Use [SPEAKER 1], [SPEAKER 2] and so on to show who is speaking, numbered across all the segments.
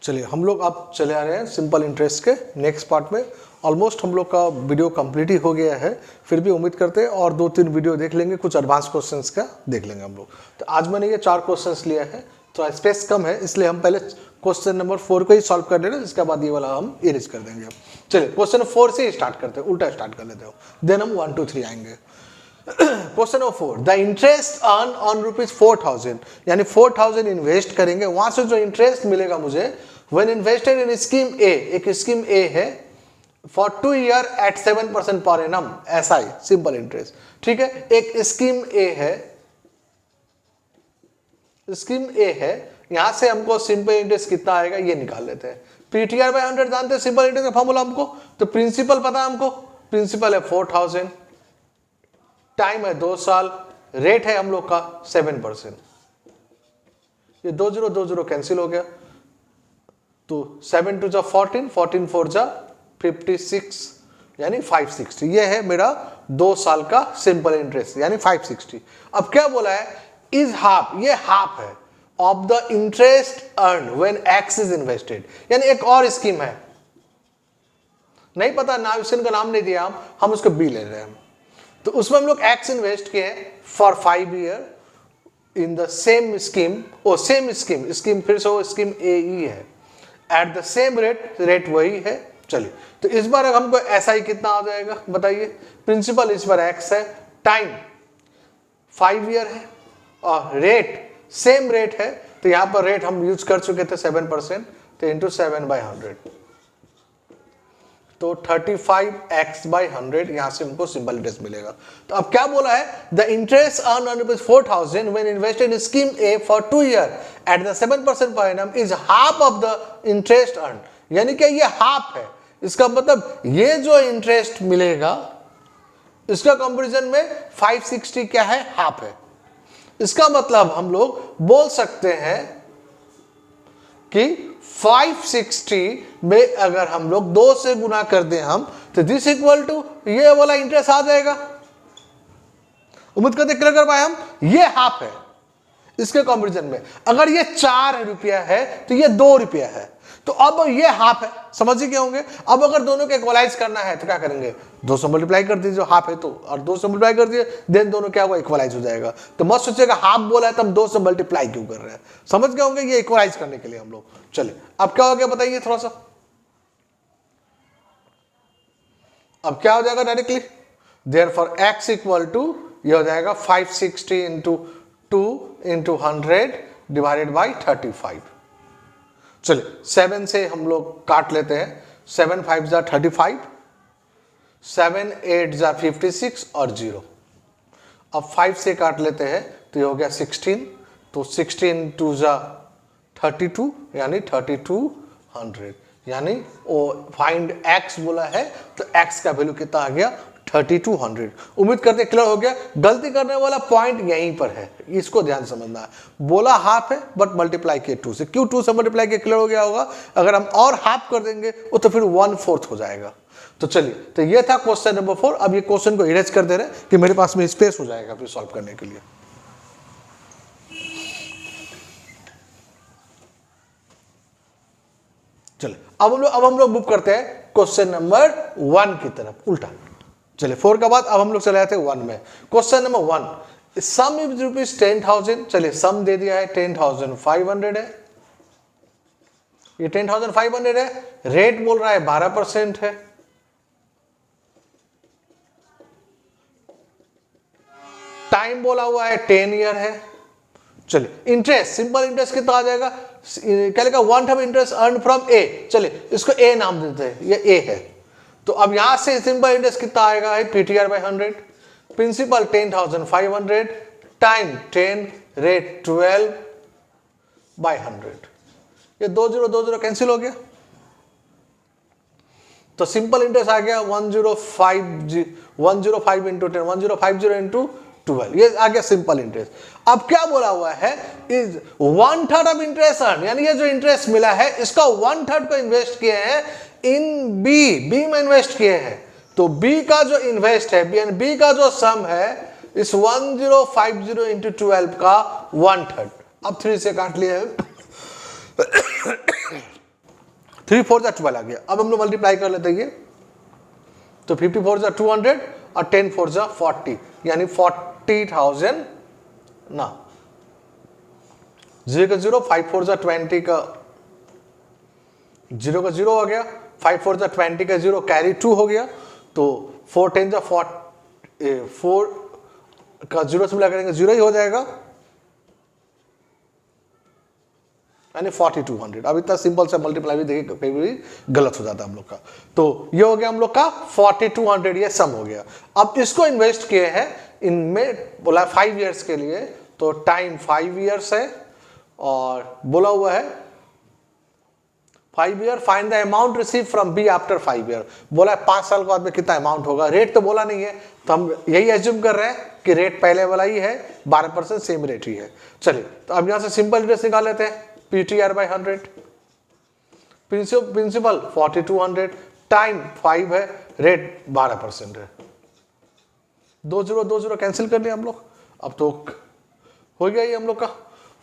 [SPEAKER 1] चलिए हम लोग अब चले आ रहे हैं सिंपल इंटरेस्ट के नेक्स्ट पार्ट में। ऑलमोस्ट हम लोग का वीडियो कंप्लीट ही हो गया है, फिर भी उम्मीद करते हैं और 2-3 वीडियो देख लेंगे, कुछ एडवांस क्वेश्चंस का देख लेंगे हम लोग। तो आज मैंने ये 4 क्वेश्चंस लिया है, तो स्पेस कम है इसलिए हम पहले क्वेश्चन नंबर 4 को ही सॉल्व कर ले रहे हैं, इसके बाद ये वाला हम इरेज कर देंगे। चलिए क्वेश्चन 4 से स्टार्ट करते हैं, उल्टा स्टार्ट कर लेते हो, देन हम 1 2 3 आएंगे। Question number 4, the interest earn on ₹4000, यानी 4000 इन्वेस्ट करेंगे, वहां से जो इंटरेस्ट मिलेगा मुझे when invested in स्कीम ए, एक स्कीम ए है for 2 year eight 7% per annum, SI simple interest. ठीक है, एक स्कीम ए है, स्कीम ए है, यहां से हमको सिंपल इंटरेस्ट कितना आएगा ये निकाल लेते हैं। PTR बाय 100 जानते हैं सिंपल इंटरेस्ट का फॉर्मूला हमको, तो प्रिंसिपल पता है हमको, प्रिंसिपल है 4000, टाइम है 2 साल, रेट है हम लोग का 7%। ये 2 0 कैंसिल हो गया, तो 7 2 जा 14, 14 4 जा 56, यानी 560। ये है मेरा 2 साल का सिंपल इंटरेस्ट, यानी 560। अब क्या बोला है, इज हाफ, ये हाफ है of the interest earn when x is invested, यानी एक और स्कीम है, नहीं पता नाम, का नाम नहीं दिया हम उसको बी ले रहे हैं। तो उसमें हम लोग एक्स इन्वेस्ट किए for 5 year in the same scheme, ओ सेम स्कीम फिर से वो स्कीम ए ही है, एट द सेम रेट वही है। चलिए तो इस बार हमको SI कितना आ जाएगा बताइए। प्रिंसिपल इस बार x है, टाइम 5 ईयर है और रेट सेम रेट है, तो यहां पर रेट हम यूज कर चुके थे 7%, तो इंटू 7/100, तो 35x/100, यहां से हमको सिंपल इंटरेस्ट मिलेगा। तो अब क्या बोला है, the interest earn on ₹4000 when invested in scheme A for 2 year at the 7% per annum is half of the interest earn, यानी कि ये हाफ है। इसका मतलब ये जो इंटरेस्ट मिलेगा इसका कंपैरिजन में 560 क्या है, हाफ है। इसका मतलब हम लोग बोल सकते हैं कि 560 में अगर हम लोग 2 से गुना कर दें हम, तो दिस इक्वल टू ये वाला इंटरेस्ट आ जाएगा। उम्मीद करते क्लियर कर पाए हम, ये हाफ है इसके कंपैरिजन में। अगर ये 4 रुपया है तो ये 2 रुपया है, तो अब ये हाफ है, समझ ही गए होंगे। अब अगर दोनों को इक्वलाइज करना है तो क्या करेंगे, 2 से मल्टीप्लाई कर दीजिए, हाफ है तो, और 2 से मल्टीप्लाई कर दीजिए, देन दोनों क्या हुआ, इक्वलाइज हो जाएगा। तो मत सोचिएगा हाफ बोला है तब 2 से मल्टीप्लाई क्यों कर रहे हैं, समझ गए होंगे, ये इक्वलाइज करने के लिए हम लोग। चलिए अब क्या हो गया बताइए थोड़ा सा, अब क्या हो जाएगा directly, therefore x equal to ये हो जाएगा 560 इंटू 2 इंटू 100 डिवाइडेड बाई 35। चलिए 7 से हम लोग काट लेते हैं, 7 5 जा 35, 7 8 जा 56 और 0। अब 5 से काट लेते हैं तो ये हो गया 16, तो 16 2 जा 32, यानी 3200, यानी वो फाइंड x बोला है, तो x का वैल्यू कितना आ गया, 3200। उम्मीद करते क्लियर हो गया। गलती करने वाला पॉइंट यहीं पर है, इसको ध्यान समझना है। बोला हाफ है बट मल्टीप्लाई किए 2 से, क्यों 2 से मल्टीप्लाई किए, क्लियर हो गया होगा। अगर हम और हाफ कर देंगे वो तो फिर 1/4 हो जाएगा। तो चलिए, तो ये था क्वेश्चन नंबर 4। अब ये क्वेश्चन को इरेज कर दे रहे हैं कि मेरे पास में स्पेस हो जाएगा फिर सॉल्व करने के लिए। चलिए अब हम लोग मूव करते हैं क्वेश्चन नंबर 1 की तरफ, उल्टा। चलिए 4 का बाद अब हम लोग चले जाते हैं 1 में। Question number 1, some is ₹10,000। चलिए सम दे दिया है 10,500 है, ये 10,500 है, रेट बोल रहा है 12% है, टाइम बोला हुआ है 10 ईयर है। चलिए इंटरेस्ट, सिंपल इंटरेस्ट कितना आ जाएगा, क्या लिखा, 1/2 इंटरेस्ट अर्न फ्रॉम ए। चलिए इसको ए नाम देते हैं, ये ए है। तो अब यहां से सिंपल इंटरेस्ट कितना आएगा है, PTR by 100, principal 10,500, time 10, rate 12/100। ये 2 0 कैंसिल हो गया, तो सिंपल इंटरेस्ट आ गया 105 इंटू 10, 1050 इंटू 12, ये आ गया सिंपल इंटरेस्ट। अब क्या बोला हुआ है, इज 1/3 ऑफ इंटरेस्ट अर्न, यानी ये जो इंटरेस्ट मिला है इसका 1/3 को इन्वेस्ट किए हैं इन बी में इन्वेस्ट किए हैं। तो बी का जो इन्वेस्ट है, बी का जो सम है, इस 1050 इंटू 12 का 1/3। अब 3 से काट लिया है 3 4 जा 12 आ गया। अब हम लोग मल्टीप्लाई कर लेते हैं ये, तो 54 जा 200 और 10 4 जा 40, यानी 40,000 ना, 0 का 0, 5 4 जा 20 का 0 का 0 हो गया, 5 4 जा 20 का 0 कैरी 2 हो गया, तो 4 10 जा 4 का 0 से मिला करेंगे 0 ही हो जाएगा, यानी 4200। अब इतना सिंपल से मल्टीप्लाई भी देखिए कहीं भी गलत हो जाता है हम लोग का। तो ये हो गया हम लोग का 4200, ये सम हो गया। अब इसको इन्वेस्ट किए हैं इनमें, बोला 5 इयर्स के लिए, तो टाइम 5 इयर्स है और बोला हुआ है 5 year, find the amount receive from be after 5 year. बोला है 5 साल के बाद में कितना अमाउंट होगा, रेट तो बोला नहीं है, तो हम यही एज्यूम कर रहे हैं कि रेट पहले वाला ही है, 12% सेम रेट ही है। चलिए, तो अब यहां से सिंपल इंटरेस्ट निकाल लेते हैं, PTR बाय 100, प्रिंसिपल 4200, टाइम 5 है, रेट 12% है, 2 0 2 0 कैंसिल कर लिया हम लोग। अब तो हो गया ये हम लोग का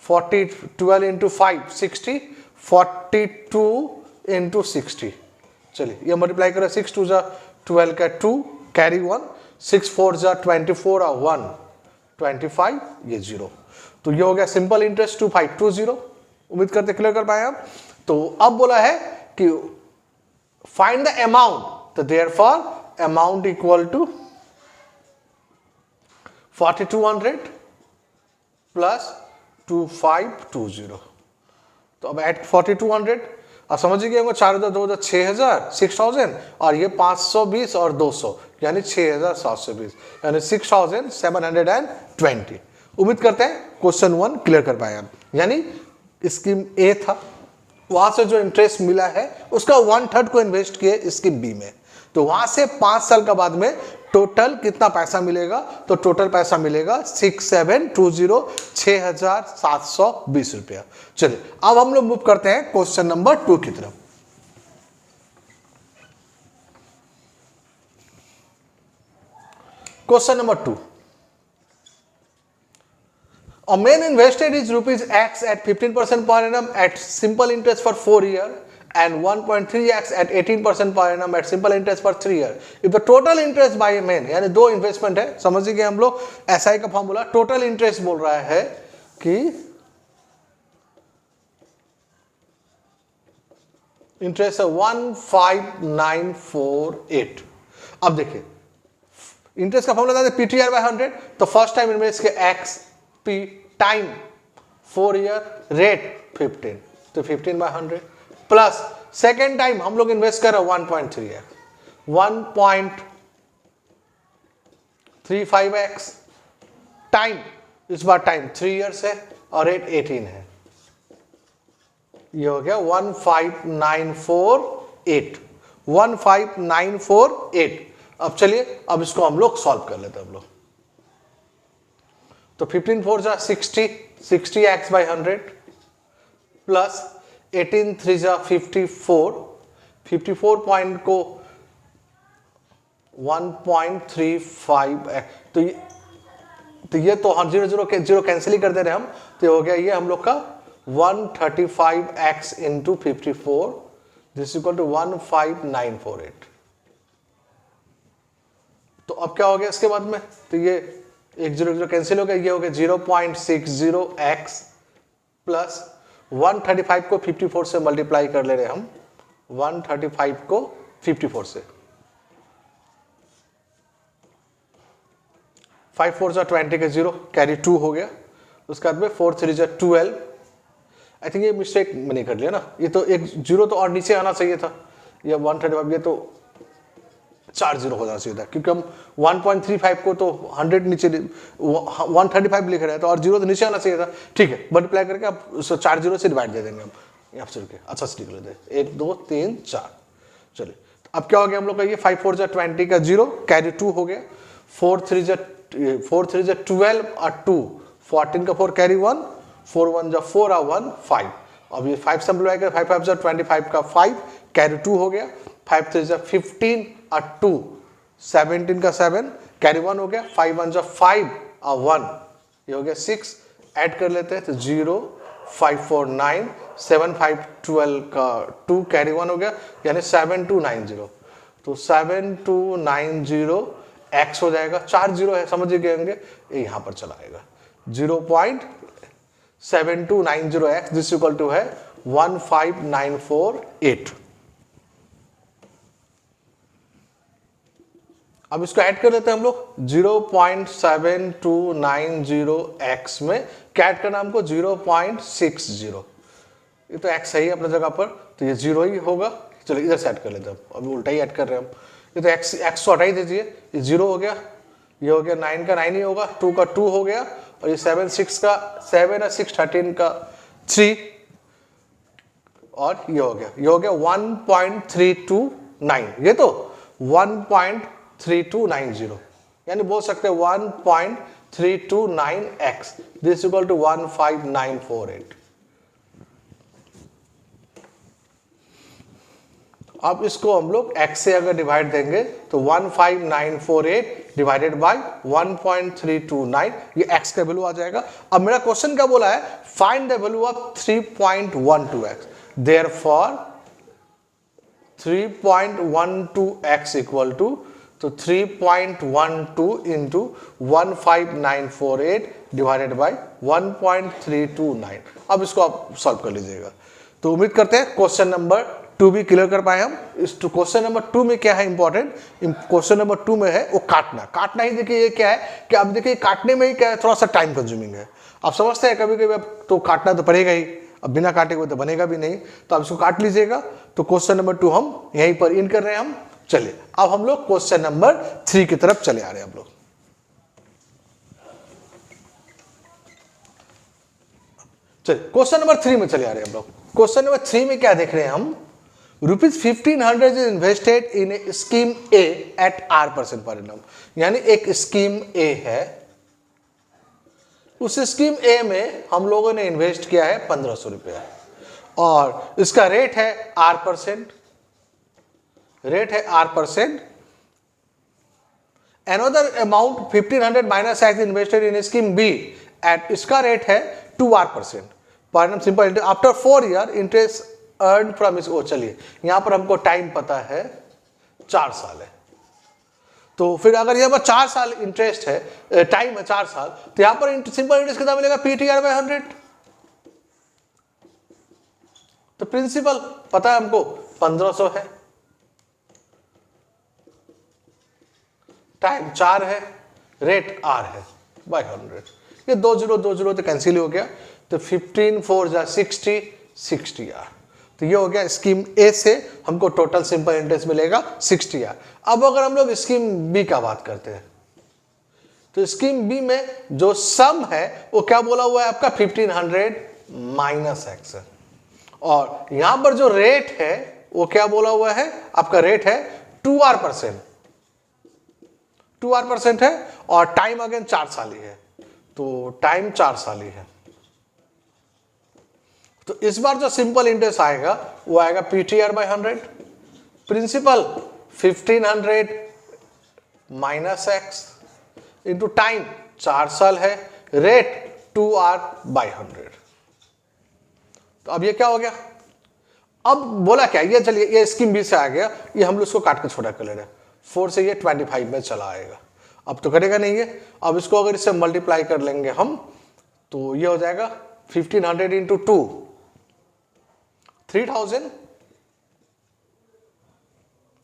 [SPEAKER 1] 40 12 इंटू 5 60, 42 इंटू 60। चलिए ये मल्टीप्लाई करें, 6 2 जा 12 का 2 कैरी 1, 6 4 जा 24 और 1 25, ये 0। तो ये हो गया सिंपल इंटरेस्ट 2520। उम्मीद करते क्लियर कर पाए आप। तो अब बोला है कि फाइंड द अमाउंट, तो therefore amount equal to 4200 plus 2520। तो अब एट 4200, अब समझिए वो 4 2 6000 6000 और ये 520 और 200 यानी 6720, यानी 6720। उम्मीद करते हैं क्वेश्चन 1 क्लियर कर पाए आप। यानी स्कीम ए था, वहां से जो इंटरेस्ट मिला है उसका 1/3 को इन्वेस्ट किए स्कीम बी में, तो वहां से 5 साल का बाद में टोटल कितना पैसा मिलेगा, तो टोटल पैसा मिलेगा 6720 रुपया। चलिए अब हम लोग मूव करते हैं क्वेश्चन नंबर 2 की तरफ। Question number 2, a man invested his rupees X at 15% per annum at simple interest for 4 years and 1.3x at 18% per annum at simple interest for 3 years. If the total interest by a man, यानी 2 investment है, समझिए हम लोग SI का formula, total interest बोल रहा है कि इंटरेस्ट है 15948। अब देखिए इंटरेस्ट का फॉर्मूला था PTR बाय 100, तो फर्स्ट टाइम इन्वेस्ट के X P time 4 year, rate 15, तो 15 बाय 100 प्लस सेकेंड टाइम हम लोग इन्वेस्ट कर रहे हैं 1.3x 1.35x टाइम, इस बार टाइम 3 ईयर्स है और रेट 18 है, ये हो गया 15948। अब चलिए अब इसको हम लोग सॉल्व कर लेते हैं हम लोग। तो 15 4 जा 60, 60x बाई 100 प्लस 18 3 जा 54, 54 पॉइंट को 1.35x, तो ये तो हम 0 0 कैंसिल ही कर दे रहे हम, तो हो गया ये हम लोग का 135x into 54, this equal to 15948। तो अब क्या हो गया इसके बाद में, तो ये 1 0 0 कैंसिल हो गया, ये हो गया 0.60x प्लस 135 को 54 से मल्टीप्लाई कर ले रहे हम, 135 को 54 से, 5 4 जा 20 के 0 कैरी 2 हो गया, उसके बाद में 4 3 जा 12। आई थिंक ये मिस्टेक मैंने कर लिया ना, ये तो एक 0 तो और नीचे आना चाहिए था, ये 135, ये तो 4 0 हो जाना चाहिए था, क्योंकि हम 1.35 को तो 100 नीचे 135 लिख रहे हैं, तो और 0 तो नीचे आना चाहिए था। ठीक है, मल्टीप्लाई करके आप 4 0 से डिवाइड दे देंगे हम यहाँ से, अच्छा से लिख लेते हैं 1 2 3 4। चलिए अब क्या हो गया हम लोग का, ये 5 4 जा 20 का 0 कैरी 2 हो गया, 4 3 जा 12 और 2 14 का 4 कैरी 1, 4 1 जा 4 और 1 5। अब ये 5 सिंप्लीफाई कर, 5 5 जा 25 का 5 कैरी 2 हो गया, 5 3 जा 15 और 2 17 का 7 कैरी 1 हो गया, 5 1 जा 5 और 1, ये हो गया 6, ऐड कर लेते हैं तो 0 549, 7512 का 2 कैरी 1 हो गया, यानी 7290। तो 7290 x हो जाएगा, 4 जीरो है समझ गए होंगे, ये यहां पर चला आएगा 0.7290 x, दिस इक्वल टू है 15948। अब इसको ऐड कर देते हैं हम लोग, 0.7290 x में क्या ऐड करना हमको 0.60, ये तो x सही है अपने जगह पर, तो ये 0 ही होगा। चलो इधर से ऐड कर लेते हैं, अभी उल्टा ही ऐड कर रहे हैं हम, ये तो x को हटा ही दीजिए, ये 0 हो गया, ये हो गया 9 का 9 ही होगा, 2 का 2 हो गया, और ये 7 6 का 7 और 6 13 का 3, और ये हो गया 1.329, ये तो 1.3290, यानी बोल सकते हैं 1.329x, दिस इक्वल टू 15948। अब इसको हम लोग x से अगर डिवाइड देंगे तो 15948 डिवाइडेड बाय 1.329, ये x का वैल्यू आ जाएगा। अब मेरा क्वेश्चन क्या बोला है, find the value of 3.12x, therefore 3.12x equal to, तो 3.12 इंटू 15948 डिवाइडेड बाय 1.329। अब इसको आप सॉल्व कर लीजिएगा। तो उम्मीद करते हैं क्वेश्चन नंबर 2 भी क्लियर कर पाए हम। इस क्वेश्चन नंबर 2 में क्या है इंपॉर्टेंट, क्वेश्चन नंबर 2 में है वो काटना ही। देखिए ये क्या है कि अब देखिए काटने में ही क्या है, थोड़ा सा टाइम कंज्यूमिंग है। आप समझते हैं कभी कभी तो काटना तो पड़ेगा ही, अब बिना काटे हुए तो बनेगा भी नहीं, तो आप इसको काट लीजिएगा। तो क्वेश्चन नंबर 2 हम यहीं पर इन कर रहे हैं हम। चलिए अब हम लोग क्वेश्चन नंबर 3 की तरफ चले आ रहे हैं हम लोग। चलिए क्वेश्चन नंबर 3 में चले आ रहे हैं हम लोग। क्वेश्चन नंबर 3 में क्या देख रहे हैं हम, ₹1500 is invested in a scheme a at R% per annum, यानी एक स्कीम ए है, उस स्कीम ए में हम लोगों ने इन्वेस्ट किया है 1500 रुपया, और इसका रेट है R%, रेट है R%। Another amount 1500 minus X invested in scheme B at इसका रेट है 2R% per annum simple interest after 4 year interest earn from इस। चलिए यहां पर हमको टाइम पता है 4 साल है, तो फिर अगर यहां पर 4 साल इंटरेस्ट है, टाइम है 4 साल, तो यहां पर सिंपल इंटरेस्ट कितना मिलेगा, PTR/100। तो प्रिंसिपल पता है हमको 1500 है, टाइम 4 है, रेट R है बाय 100। ये 2 जीरो तो कैंसिल हो गया, तो 15 4 जा 60 60R। तो ये हो गया स्कीम ए से हमको टोटल सिंपल इंटरेस्ट मिलेगा 60R। अब अगर हम लोग स्कीम बी का बात करते हैं, तो स्कीम बी में जो सम है वो क्या बोला हुआ है आपका 1500 माइनस एक्स है, और यहां पर जो रेट है वो क्या बोला हुआ है आपका, रेट है 2R%, 2R% है, और टाइम अगेन 4 साल ही है, तो टाइम 4 साल ही है। तो इस बार जो सिंपल इंटरेस्ट आएगा वो आएगा PTR/100, principal 1500 minus x into time 4 साल है, रेट 2R/100। तो अब ये क्या हो गया, अब बोला क्या, ये चलिए ये स्कीम बी से आ गया, ये हम लोग इसको काट के छोटा कर ले रहे हैं, 4 से ये 25 में चला आएगा, अब तो करेगा नहीं है। अब इसको अगर इससे मल्टीप्लाई कर लेंगे हम, तो ये हो जाएगा 1500 इंटू 2 3000।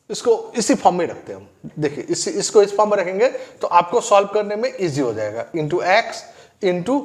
[SPEAKER 1] इसको इसी फॉर्म में रखते हैं हम, देखिए इसको इस फॉर्म में रखेंगे तो आपको सॉल्व करने में इजी हो जाएगा, इंटू एक्स इंटू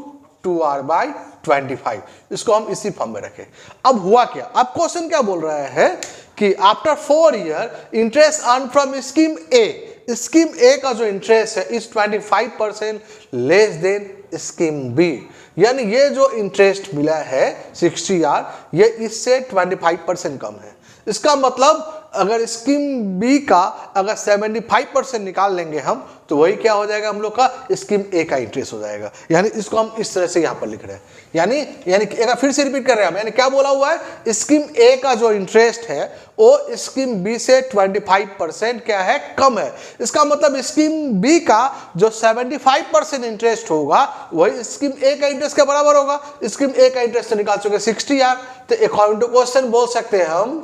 [SPEAKER 1] 2R/25, इसको हम इसी फॉर्म में रखें। अब हुआ क्या, अब क्वेश्चन क्या बोल रहा है कि after 4 year interest earn from scheme A, scheme A का जो इंटरेस्ट है इस 25% लेस देन स्कीम बी, यानी ये जो इंटरेस्ट मिला है 60R, ये इससे 25% कम है। इसका मतलब अगर स्कीम बी का अगर 75% निकाल लेंगे हम तो वही क्या हो जाएगा हम लोग का स्कीम ए का इंटरेस्ट हो जाएगा। यानी इसको हम इस तरह से यहाँ पर लिख रहे हैं। यानी एक फिर से रिपीट कर रहे हैं हम, यानी क्या बोला हुआ है, स्कीम ए का जो इंटरेस्ट है वो स्कीम बी से 25% क्या है, कम है। इसका मतलब स्कीम बी का जो 75% इंटरेस्ट होगा वही स्कीम ए का इंटरेस्ट के बराबर होगा। स्कीम ए का इंटरेस्ट निकाल चुके 60 यार, तो अकॉर्डिंग टू क्वेश्चन बोल सकते हैं हम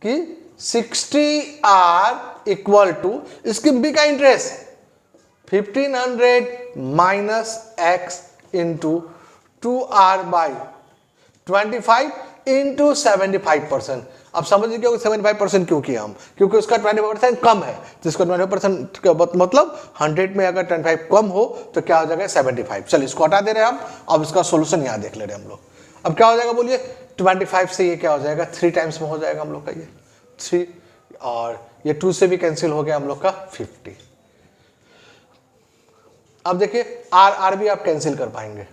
[SPEAKER 1] कि 60R equal to scheme B का interest 1500 minus x into 2R by 25 into 75%। अब समझिए क्यों 75% क्यों किया हम, क्योंकि उसका 25% कम है, तो इसका 25% का मतलब 100 में अगर 25 कम हो तो क्या हो जाएगा 75। चलिए इसको हटा दे रहे हैं हम, अब इसका सोल्यूशन यहाँ देख ले रहे हैं हम लोग। अब क्या हो जाएगा बोलिए, 25 से ये क्या हो जाएगा 3 टाइम्स में हो जाएगा हम लोग का ये 3, और ये 2 से भी कैंसिल हो गया हम लोग का 50। अब देखिए आर भी आप कैंसिल कर पाएंगे,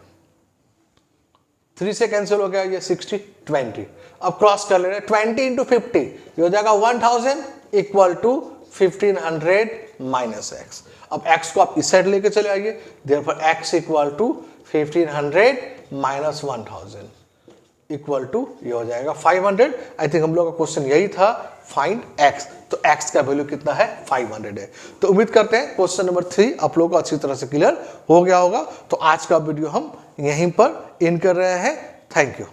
[SPEAKER 1] 3 से कैंसिल हो गया ये 60 20। अब क्रॉस कर ले रहे हैं 20 इंटू 50, ये हो जाएगा 1000 इक्वल टू 1500 माइनस एक्स। अब एक्स को आप इस साइड लेके चले आइए, therefore x equal to 1500 minus 1000 equal to ये हो जाएगा 500। आई थिंक हम लोग का क्वेश्चन यही था, फाइंड एक्स, तो एक्स का वैल्यू कितना है 500 है। तो उम्मीद करते हैं क्वेश्चन नंबर 3 आप लोगों को अच्छी तरह से क्लियर हो गया होगा। तो आज का वीडियो हम यहीं पर इन कर रहे हैं। Thank you.